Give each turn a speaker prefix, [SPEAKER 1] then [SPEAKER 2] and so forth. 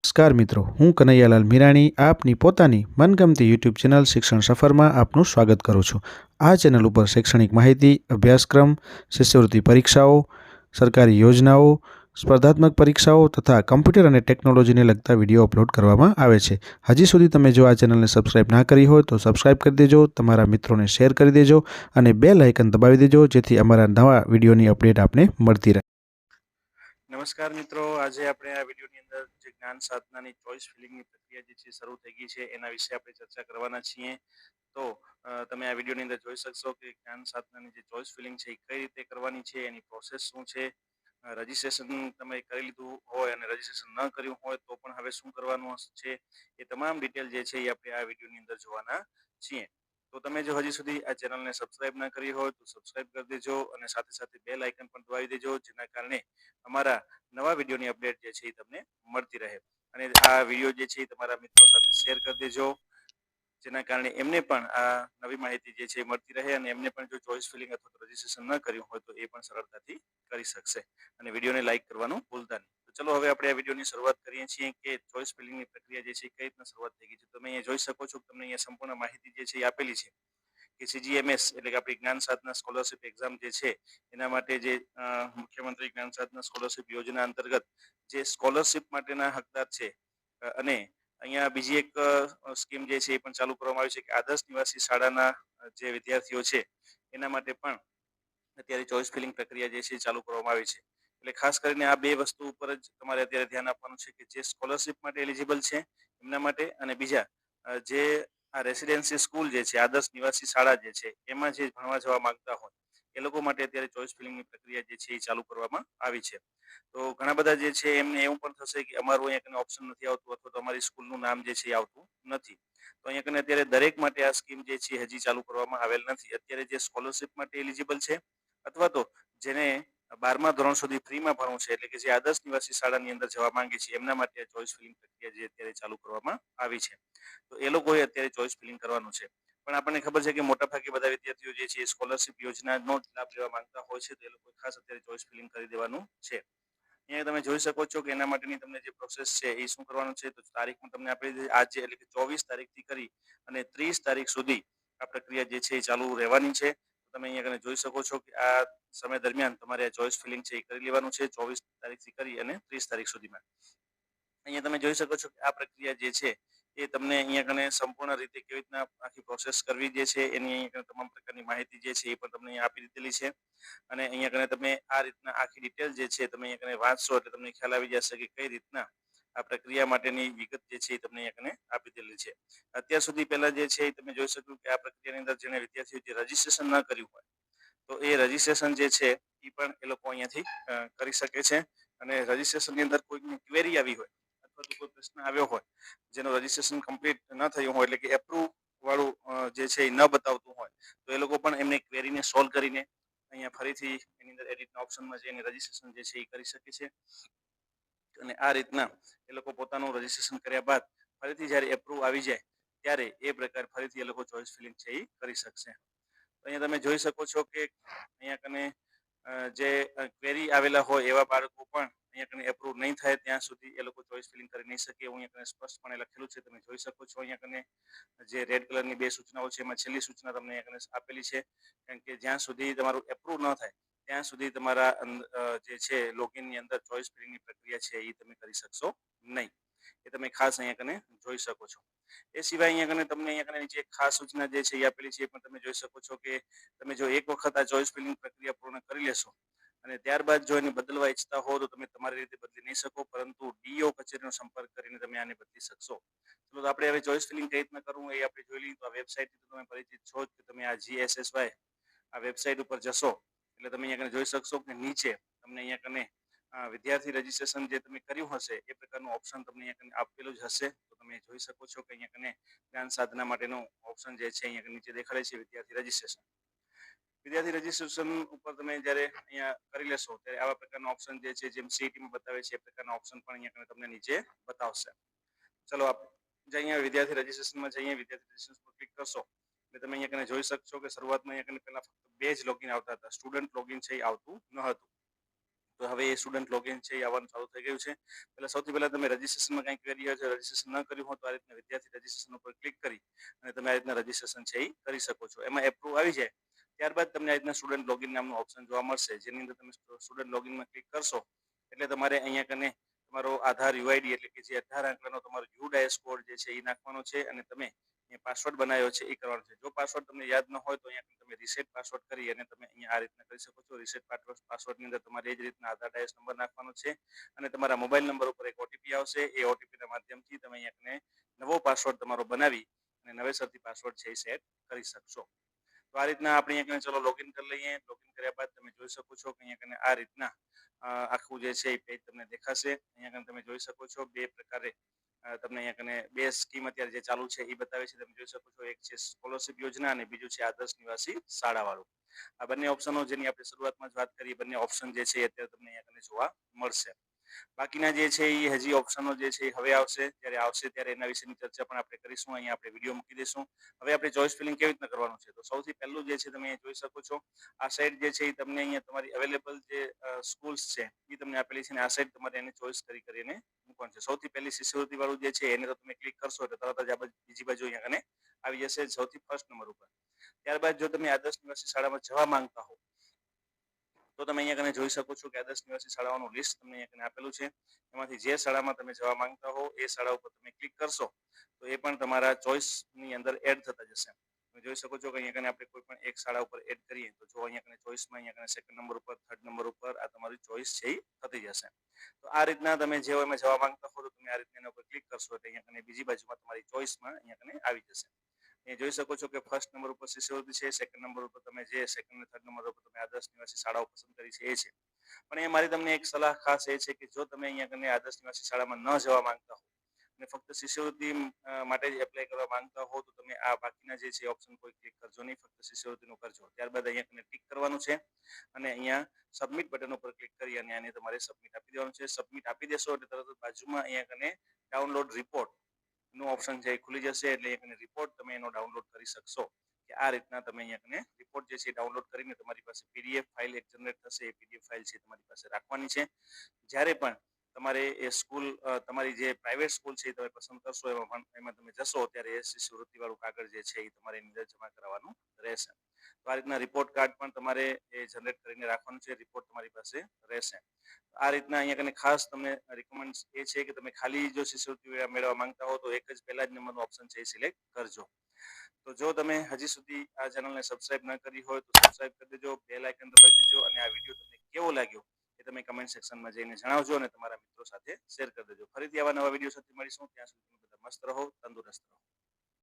[SPEAKER 1] નમસ્કાર મિત્રો, હું કનૈયાલાલ મીરાણી આપની પોતાની મનગમતી યુટ્યુબ ચેનલ શિક્ષણ સફરમાં આપનું સ્વાગત કરું છું। આ ચેનલ ઉપર શૈક્ષણિક માહિતી, અભ્યાસક્રમ, શિષ્યવૃત્તિ પરીક્ષાઓ, સરકારી યોજનાઓ, સ્પર્ધાત્મક પરીક્ષાઓ તથા કમ્પ્યુટર અને ટેકનોલોજીને લગતા વિડીયો અપલોડ કરવામાં આવે છે। હજી સુધી તમે જો આ ચેનલને સબસ્ક્રાઇબ ના કરી હોય તો સબસ્ક્રાઇબ કરી દેજો, તમારા મિત્રોને શેર કરી દેજો અને બેલ આઇકન દબાવી દેજો જેથી અમારા નવા વિડીયોની અપડેટ આપને મળતી રહે।
[SPEAKER 2] નમસ્કાર મિત્રો, આજે આપણે આ વિડીયોની અંદર જે જ્ઞાન સાધનાની ચોઇસ ફિલિંગની પ્રક્રિયા જે છે શરૂ થઈ ગઈ છે એના વિશે આપણે ચર્ચા કરવાના છીએ। તો તમે આ વિડીયોની અંદર જોઈ શકશો કે જ્ઞાન સાધનાની જે ચોઇસ ફિલિંગ છે એ કઈ રીતે કરવાની છે, એની પ્રોસેસ શું છે, રજીસ્ટ્રેશન તમે કરી લીધું હોય અને રજીસ્ટ્રેશન ન કર્યું હોય તો પણ હવે શું કરવાનું છે, એ તમામ ડિટેલ જે છે એ આપણે આ વિડીયોની અંદર જોવાના છીએ। તો તમે જો હજી સુધી આ ચેનલને સબસ્ક્રાઇબ ના કરી હોય તો સબસ્ક્રાઇબ કરી દેજો અને સાથે સાથે બેલ આઇકન પણ દબાવી દેજો, જેના કારણે અમારા નવા વિડીયોની અપડેટ જે છે એ તમને મળતી રહે। અને આ વિડીયો જે છે એ તમારા મિત્રો સાથે શેર કરી દેજો, જેના કારણે એમને પણ આ નવી માહિતી જે છે એ મળતી રહે અને એમને પણ જો ચોઇસ ફિલિંગ અથવા તો રજીસ્ટ્રેશન ન કર્યું હોય તો એ પણ સરળતાથી કરી શકશે। અને વિડીયોને લાઇક કરવાનું ભૂલતા નહીં। તો ચલો હવે આપણે આ વિડીયોની શરૂઆત કરીએ છીએ કે ચોઇસ ફિલિંગની પ્રક્રિયા જે છે કઈ રીતના શરૂઆત થઈ ગઈ છે। તમે અહીંયા જોઈ શકો છો કે તમને અહીંયા સંપૂર્ણ માહિતી જે છે એ આપેલી છે કે CGMS એટલે કે આપણી જ્ઞાન સાધના સ્કોલરશિપ એક્ઝામ જે છે એના માટે જે મુખ્યમંત્રી જ્ઞાન સાધના સ્કોલરશિપ યોજના અંતર્ગત જે સ્કોલરશિપ માટેના હકદાર છે અને અહીંયા બીજી એક સ્કીમ જે છે એ પણ ચાલુ કરવામાં આવી છે કે આદર્શ નિવાસી શાળાના જે વિદ્યાર્થીઓ છે એના માટે પણ અત્યારે ચોઇસ ફિલિંગ પ્રક્રિયા જે છે એ ચાલુ કરવામાં આવી છે। એટલે ખાસ કરીને આ બે વસ્તુ ઉપર જ તમારે અત્યારે ધ્યાન આપવાનું છે કે જે સ્કોલરશિપ માટે એલિજિબલ છે એમના માટે, અને બીજા જે આ રેસિડેન્સી સ્કૂલ જે છે આદર્શ નિવાસી શાળા જે છે એમાં જે ભણવા જવા માંગતા હોય એ લોકો માટે અત્યારે ચોઇસ ફિલિંગની પ્રક્રિયા જે છે એ ચાલુ કરવામાં આવી છે। તો ઘણા બધા જે છે એમને એવું પણ થશે કે અમારું અહીંયા ઓપ્શન નથી આવતું અથવા તો અમારી સ્કૂલનું નામ જે છે એ આવતું નથી, તો અહીંયા કને અત્યારે દરેક માટે આ સ્કીમ જે છે હજી ચાલુ કરવામાં આવેલ નથી। અત્યારે જે સ્કોલરશિપ માટે એલિજિબલ છે અથવા તો જેને 12મા ધોરણ સુધી ફ્રીમાં ભણવું છે એટલે કે જે આદર્શ નિવાસી શાળાની અંદર જવા માંગે છે એમના માટે ચોઇસ ફિલિંગ પ્રક્રિયા જે અત્યારે ચાલુ કરવામાં આવી છે, તો એ લોકોએ અત્યારે ચોઇસ ફિલિંગ કરવાનું છે। પણ આપણને ખબર છે કે મોટાભાગે બધા વિદ્યાર્થીઓ જે છે સ્કોલરશિપ યોજનાનો લાભ લેવા માંગતા હોય છે, તો એ લોકો ખાસ અત્યારે ચોઇસ ફિલિંગ કરી દેવાનું છે। અહીંયા તમે જોઈ શકો છો કે એના માટેની તમને જે પ્રોસેસ છે એ શું કરવાનું છે, તો તારીખ પણ તમને આપી દીધી આજે એટલે કે 24 તારીખથી કરી અને 30 તારીખ સુધી આ પ્રક્રિયા જે છે એ ચાલુ રહેવાની છે। તમે અહીંયા જોઈ શકો છો કે આ સમય દરમિયાન તમારે આ ચોઇસ ફિલિંગ છે એ કરી લેવાનું છે 24 તારીખથી કરી અને 30 તારીખ સુધીમાં। અહીંયા તમે જોઈ શકો છો કે આ પ્રક્રિયા જે છે એ તમને અહીંયા કને સંપૂર્ણ રીતે કેવી રીતના આખી પ્રોસેસ કરવી જે છે એની અહીંયા તમામ પ્રકારની માહિતી જે છે એ પણ તમને અહીંયા આપી દીધેલી છે। અને અહીંયા કને તમે આ રીતના આખી ડિટેલ જે છે તમે અહીંયા કને વાંચશો એટલે તમને ખ્યાલ આવી જશે કે કઈ રીતના આ પ્રક્રિયા માટેની વિગત જે છે એ તમને અહીંયા કને આપી દીધેલી છે। અત્યાર સુધી પહેલા જે છે તમે જોઈ શકો કે આ પ્રક્રિયાની અંદર જેને વિદ્યાર્થીઓ જે રજીસ્ટ્રેશન ન કર્યું હોય તો એ રજીસ્ટ્રેશન જે છે એ પણ એ લોકો અહીંયાથી કરી શકે છે। અને રજીસ્ટ્રેશનની અંદર કોઈ ક્વેરી આવી હોય અથવા તો કોઈ પ્રશ્ન આવ્યો હોય જેનું રજીસ્ટ્રેશન કમ્પ્લીટ ન થયું હોય એટલે કે એપ્રુવ વાળું જે છે એ ન બતાવતું હોય તો એ લોકો પણ એમને ક્વેરીને સોલ્વ કરીને અહીંયા ફરીથી એની અંદર એડિટના ઓપ્શનમાં જઈને રજીસ્ટ્રેશન જે છે એ કરી શકે છે। અને આ રીતના એ લોકો પોતાનું રજીસ્ટ્રેશન કર્યા બાદ ફરીથી જ્યારે એપ્રુવ આવી જાય ત્યારે એ પ્રકાર ફરીથી એ લોકો ચોઇસ ફિલિંગ છે એ કરી શકશે। તો અહીંયા તમે જોઈ શકો છો કે અહીંયા કને જે ક્વેરી આવેલા હોય એવા બાળકો પણ અહીંયા કને એપ્રુવ નહીં થાય ત્યાં સુધી એ લોકો ચોઇસ ફિલિંગ કરી નહીં શકે। હું અહીંયા કને સ્પષ્ટપણે લખેલું છે, તમે જોઈ શકો છો। અહીંયા કને જે રેડ કલરની બે સૂચનાઓ છે એમાં છેલ્લી સૂચના તમને અહીંયા કને આપેલી છે, કારણ કે જ્યાં સુધી તમારું એપ્રુવ ન થાય ત્યાં સુધી તમારા જે છે લોગિનની અંદર ચોઇસ ફિલિંગની પ્રક્રિયા છે એ તમે કરી શકશો નહીં, એ તમે ખાસ અહીંયા કને જોઈ શકો છો। એ સિવાય અહીંયા કને તમને અહીંયા કને નીચે ખાસ સૂચના જે છે એ આપેલી છે એ પણ તમે જોઈ શકો છો કે તમે જો એક વખત આ ચોઇસ ફિલિંગ પ્રક્રિયા પૂર્ણ કરી લેશો અને ત્યારબાદ જો એને બદલવા ઈચ્છતા હો તો તમે તમારી રીતે બદલી નહીં શકો, પરંતુ ડીઓ કચેરીનો સંપર્ક કરીને તમે આને બદલી શકશો। તો આપણે હવે ચોઇસ ફિલિંગ કઈ રીતના કરવું એ આપણે જોઈ લઈએ। તો આ વેબસાઇટથી તમે પરિચિત છો કે તમે આ GSSY આ વેબસાઇટ ઉપર જશો એટલે તમે અહીંયા જોઈ શકશો કે નીચે તમને અહીંયા કને વિદ્યાર્થી રજીસ્ટ્રેશન જે તમે કર્યું હશે એ પ્રકારનું ઓપ્શન તમને અહીંયા આપેલું જ હશે। તો તમે જોઈ શકો છો કે અહીંયા કને જ્ઞાન સાધના માટેનું ઓપ્શન જે છે અહીંયા નીચે દેખાડે છે વિદ્યાર્થી રજીસ્ટ્રેશન। વિદ્યાર્થી રજીસ્ટ્રેશન ઉપર તમે જ્યારે અહીંયા કરી લેશો ત્યારે આવા પ્રકારના ઓપ્શન જે છે જેમ સીઈટીમાં બતાવે છે એ પ્રકારના ઓપ્શન પણ અહીંયા તમને નીચે બતાવશે। ચલો આપણે અહીંયા વિદ્યાર્થી રજીસ્ટ્રેશનમાં જઈએ, વિદ્યાર્થી રજીસ્ટ્રેશન પર ક્લિક કરશો એટલે તમે અહીંયા જોઈ શકશો કે શરૂઆતમાં અહીંયા પહેલા ફક્ત બે જ લોગિન આવતા હતા, સ્ટુડન્ટ લોગિન છે એ આવતું ન હતું। તો હવે એ સ્ટુડન્ટ લોગિન છે એ આવવાનું ચાલુ થઈ ગયું છે. એટલે સૌથી પહેલા તમે રજીસ્ટ્રેશનમાં કંઈક કરી છે, રજીસ્ટ્રેશન ન કર્યું હોય તો આ રીતના વિદ્યાર્થી રજીસ્ટ્રેશન ઉપર ક્લિક કરી અને તમે આ રીતના રજીસ્ટ્રેશન છે એ કરી શકો છો. એમાં એપ્રુવ આવી જાય ત્યારબાદ તમને આ રીતના સ્ટુડન્ટ લોગિન નામનું ઓપ્શન જોવા મળશે, જેની અંદર તમે સ્ટુડન્ટ લોગિનમાં ક્લિક કરશો એટલે તમારે અહીંયા કને તમારો આધાર યુઆઈડી એટલે કે જે 18 અંકનો તમારો યુડાયસ કોડ જે છે એ નાખવાનો છે અને તમે પાસવર્ડ બનાવ્યો છે એ કરવાનો છે. જો પાસવર્ડ તમને યાદ ન હોય તો અહીંયા તમે રીસેટ પાસવર્ડ કરી અને તમે અહીંયા આ રીતના કરી શકો છો. રીસેટ પાસવર્ડની અંદર તમારે એ જ રીતના આધાર ડાયસ નંબર નાખવાનો છે અને તમારા મોબાઈલ નંબર ઉપર એક ઓટીપી આવશે. એ ઓટીપીના માધ્યમથી તમે અહીંયા નવો પાસવર્ડ તમારો બનાવી અને નવેસરથી પાસવર્ડ છે એ સેટ કરી શકશો. તો આ રીતના આપણે અહીંયા ચલો લોગિન કરી લઈએ. લોગિન કર્યા બાદ તમે જોઈ શકો છો કે અહીંયા આ રીતના આખું જે છે એ પેજ તમને દેખાશે. અહીંયા તમે જોઈ શકો છો બે પ્રકારે તમને અહીંયા બે સ્કીમ અત્યારે જે ચાલુ છે એ બતાવે છે. તમે જોઈ શકો છો, એક છે સ્કોલરશિપ યોજના અને બીજું છે આદર્શ નિવાસી શાળાવાળું. આ બંને ઓપ્શનો જેની આપણે શરૂઆતમાં જ વાત કરી, બંને ઓપ્શન જે છે અત્યારે તમને અહીંયા જોવા મળશે. બાકીના જે છે એ હજી ઓપ્શનો જે છે હવે આવશે. જ્યારે આવશે ત્યારે એના વિશેની ચર્ચા પણ આપણે કરીશું. અહીંયા આપણે વિડીયો મૂકી દઈશું. હવે આપણે ચોઇસ ફિલિંગ કેવી રીતના કરવાનું છે, તો સૌથી પહેલું જે છે તમે જોઈ શકો છો આ સાઈડ જે છે એ તમને અહીંયા તમારી અવેલેબલ જે સ્કૂલ્સ છે એ તમને આપેલી છે અને આ સાઈડ તમારે એને ચોઇસ કરીને મૂકવાનું છે. સૌથી પહેલી શિષ્યવૃત્તિ વાળું જે છે એને તો તમે ક્લિક કરશો એટલે તરત જ આ બીજી બાજુ અહીંયા આવી જશે સૌથી ફર્સ્ટ નંબર ઉપર. ત્યારબાદ જો તમે આદર્શ નિવાસી શાળામાં જવા માંગતા હો તો તમે અહીંયા જોઈ શકો છો કે આદર્શ નિવાસી શાળાઓનું લિસ્ટ તમને અહીંયા આપેલું છે. એમાંથી જે શાળામાં તમે જવા માંગતા હો એ શાળા ઉપર તમે ક્લિક કરશો તો એ પણ તમારા ચોઇસની અંદર એડ થતા જશે. તમે જોઈ શકો છો કે અહીંયા આપણે કોઈ પણ એક શાળા ઉપર એડ કરીએ તો જો અહીંયા ચોઇસમાં અહીંયા સેકન્ડ નંબર ઉપર, થર્ડ નંબર ઉપર આ તમારી ચોઇસ છે એ થતી જશે. તો આ રીતના તમે જે એમાં જવા માંગતા હો તો તમે આ રીતના એના ઉપર ક્લિક કરશો એટલે અહીંયા બીજી બાજુમાં તમારી ચોઇસમાં અહીંયા આવી જશે. એ જોઈ શકો છો કે ફર્સ્ટ નંબર ઉપર શિષ્યવૃત્તિ છે, સેકન્ડ નંબર ઉપર તમે જે સેકન્ડ અને થર્ડ નંબર ઉપર તમે આદર્શ નિવાસી શાળાઓ પસંદ કરી છે એ છે. પણ એ મારી તમને એક સલાહ ખાસ એ છે કે જો તમે અહીંયા આદર્શ નિવાસી શાળામાં ન જવા માંગતા હો અને ફક્ત શિષ્યવૃત્તિ માટે જ એપ્લાય કરવા માંગતા હો તો તમે આ બાકીના જે છે ઓપ્શન કોઈ ક્લિક કરજો નહીં, ફક્ત શિષ્યવૃત્તિનું કરજો. ત્યારબાદ અહીંયા ટિક કરવાનું છે અને અહીંયા સબમિટ બટન ઉપર ક્લિક કરી અને આને તમારે સબમિટ આપી દેવાનું છે. સબમિટ આપી દેશો એટલે તરત જ બાજુમાં અહીંયા ડાઉનલોડ રિપોર્ટ નું ઓપ્શન છે એ ખુલી જશે એટલે અહીંયા રિપોર્ટ તમે એનો ડાઉનલોડ કરી શકશો. કે આ રીતના તમે અહીંયા રિપોર્ટ જે છે ડાઉનલોડ કરીને તમારી પાસે પીડીએફ ફાઇલ એક જનરેટ થશે. એ પીડીએફ ફાઇલ છે તમારી પાસે રાખવાની છે. જ્યારે પણ તમારે એ સ્કૂલ તમારી જે પ્રાઇવેટ સ્કૂલ છે એ તમે પસંદ કરશો એમાં તમે જશો ત્યારે એ શિષ્યવૃત્તિ વાળું કાગળ જે છે એ તમારે એની અંદર જમા કરાવવાનું રહેશે. તો આ રીતના રિપોર્ટ કાર્ડ પણ તમારે એ જનરેટ કરીને રાખવાનું છે. રિપોર્ટ તમારી પાસે રહેશે. આ રીતના અહીંયા ખાસ તમને રિકમેન્ડ એ છે કે તમે ખાલી જો શિષ્યવૃત્તિ મેળવવા માંગતા હો તો એક જ પહેલા જ નંબરનો ઓપ્શન છે એ સિલેક્ટ કરજો. તો જો તમે હજી સુધી આ ચેનલને સબસ્ક્રાઇબ ન કરી હોય તો સબસ્ક્રાઇબ કરી દેજો, બેલ આઇકન દબાવી દેજો અને આ વિડીયો તમને કેવો લાગ્યો એ તમે કમેન્ટ સેક્શનમાં જઈને જણાવજો અને તમારા મિત્રો સાથે શેર કરી દેજો. ફરીથી આવા નવા વિડીયો સાથે મળીશું. ત્યાં સુધી તમે બધા મસ્ત રહો, તંદુરસ્ત રહો.